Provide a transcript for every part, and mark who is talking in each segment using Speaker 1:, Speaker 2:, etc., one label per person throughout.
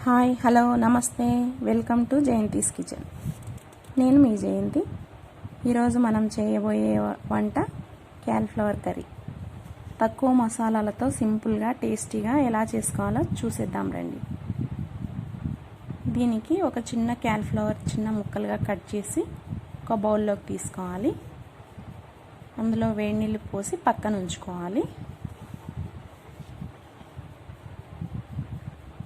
Speaker 1: Hi hello నమస్తే welcome to Jayanthi's kitchen. నేను మీ జయంతి. ఈరోజు మనం చేయబోయే వంట క్యాలీఫ్లవర్ కర్రీ. తక్కువ మసాలాలతో సింపుల్గా టేస్టీగా ఎలా చేసుకోవాలో చూసేద్దాం రండి. దీనికి ఒక చిన్న క్యాలీఫ్లవర్ చిన్న ముక్కలుగా కట్ చేసి ఒక బౌల్లోకి తీసుకోవాలి. అందులో వేడి నీళ్ళు పోసి పక్కన ఉంచుకోవాలి.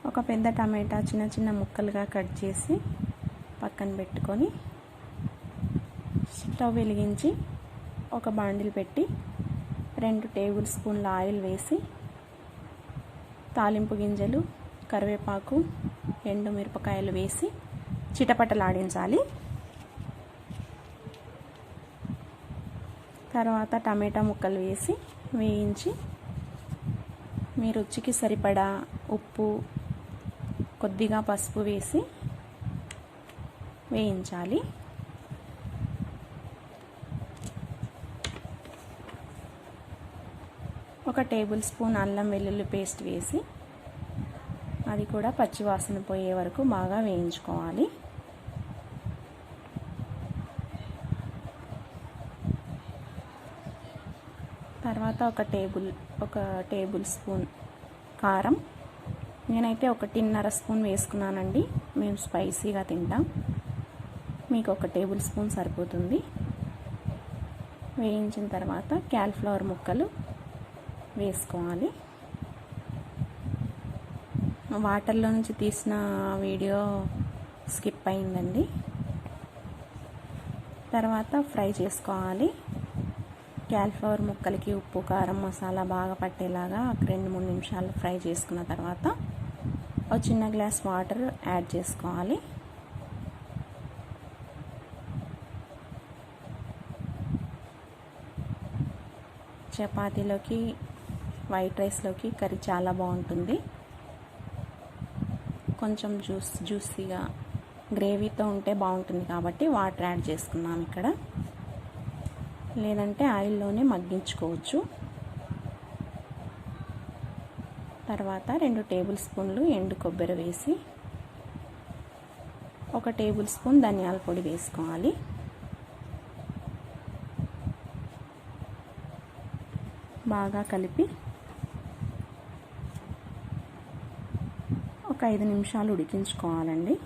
Speaker 1: ఒక పెద్ద టమాటా చిన్న చిన్న ముక్కలుగా కట్ చేసి పక్కన పెట్టుకొని స్టవ్ వెలిగించి ఒక బాండిల్ పెట్టి 2 టేబుల్ స్పూన్ల ఆయిల్ వేసి తాలింపు గింజలు, కరివేపాకు, ఎండు మిరపకాయలు వేసి చిటపటలాడించాలి. తర్వాత టమాటా ముక్కలు వేసి వేయించి మీ రుచికి సరిపడా ఉప్పు, కొద్దిగా పసుపు వేసి వేయించాలి. ఒక టేబుల్ స్పూన్ అల్లం వెల్లుల్లి పేస్ట్ వేసి అది కూడా పచ్చివాసన పోయే వరకు బాగా వేయించుకోవాలి. తర్వాత ఒక టేబుల్ స్పూన్ కారం, నేనైతే 1.5 స్పూన్ వేసుకున్నానండి. మేము స్పైసీగా తింటాం, మీకు 1 టేబుల్ స్పూన్ సరిపోతుంది. వేయించిన తర్వాత క్యాలీఫ్లవర్ ముక్కలు వేసుకోవాలి. వాటర్లో నుంచి తీసిన వీడియో స్కిప్ అయిందండి. తర్వాత ఫ్రై చేసుకోవాలి. క్యాలీఫ్లవర్ ముక్కలకి ఉప్పు, కారం, మసాలా బాగా పట్టేలాగా 2-3 నిమిషాలు ఫ్రై చేసుకున్న తర్వాత ఒక చిన్న గ్లాస్ వాటర్ యాడ్ చేసుకోవాలి. చపాతీలోకి, వైట్ రైస్లోకి కర్రీ చాలా బాగుంటుంది. కొంచెం జ్యూసీగా గ్రేవీతో ఉంటే బాగుంటుంది కాబట్టి వాటర్ యాడ్ చేసుకున్నాం ఇక్కడ. లేదంటే ఆయిల్లోనే మగ్గించుకోవచ్చు. తర్వాత 2 టేబుల్ స్పూన్లు ఎండు కొబ్బరి వేసి 1 టేబుల్ స్పూన్ ధనియాల పొడి వేసుకోవాలి. బాగా కలిపి ఒక 5 నిమిషాలు ఉడికించుకోవాలండి.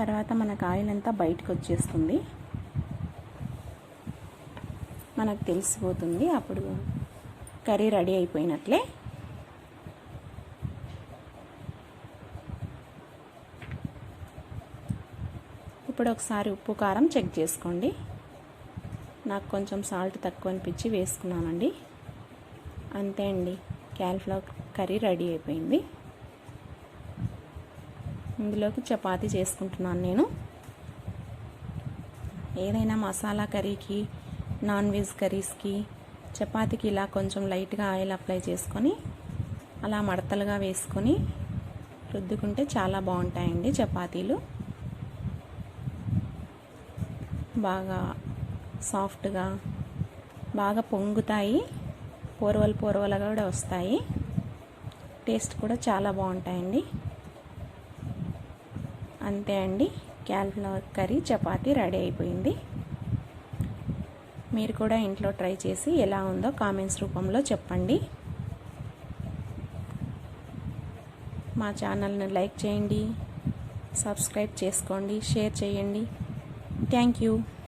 Speaker 1: తర్వాత మనకు ఆయిల్ అంతా బయటకు వచ్చేస్తుంది, మనకు తెలిసిపోతుంది. అప్పుడు కర్రీ రెడీ అయిపోయినట్లే. ఇప్పుడు ఒకసారి ఉప్పు, కారం చెక్ చేసుకోండి. నాకు కొంచెం సాల్ట్ తక్కువ అనిపించి వేసుకున్నానండి. అంతే అండి, క్యాలీఫ్లవర్ కర్రీ రెడీ అయిపోయింది. ఇందులోకి చపాతీ చేసుకుంటున్నాను నేను. ఏదైనా మసాలా కర్రీకి, నాన్ వెజ్ కర్రీస్కి చపాతీకి ఇలా కొంచెం లైట్గా ఆయిల్ అప్లై చేసుకొని అలా మడతలుగా వేసుకొని రుద్దుకుంటే చాలా బాగుంటాయండి చపాతీలు. బాగా సాఫ్ట్గా బాగా పొంగుతాయి, పొరవలుగా కూడా వస్తాయి. టేస్ట్ కూడా చాలా బాగుంటాయండి. అంతే అండి, క్యాలీఫ్లవర్ కర్రీ చపాతీ రెడీ అయిపోయింది. మీరు కూడా ఇంట్లో ట్రై చేసి ఎలా ఉందో కామెంట్స్ రూపంలో చెప్పండి. మా ఛానల్ని లైక్ చేయండి, సబ్స్క్రైబ్ చేసుకోండి, షేర్ చేయండి. Thank you.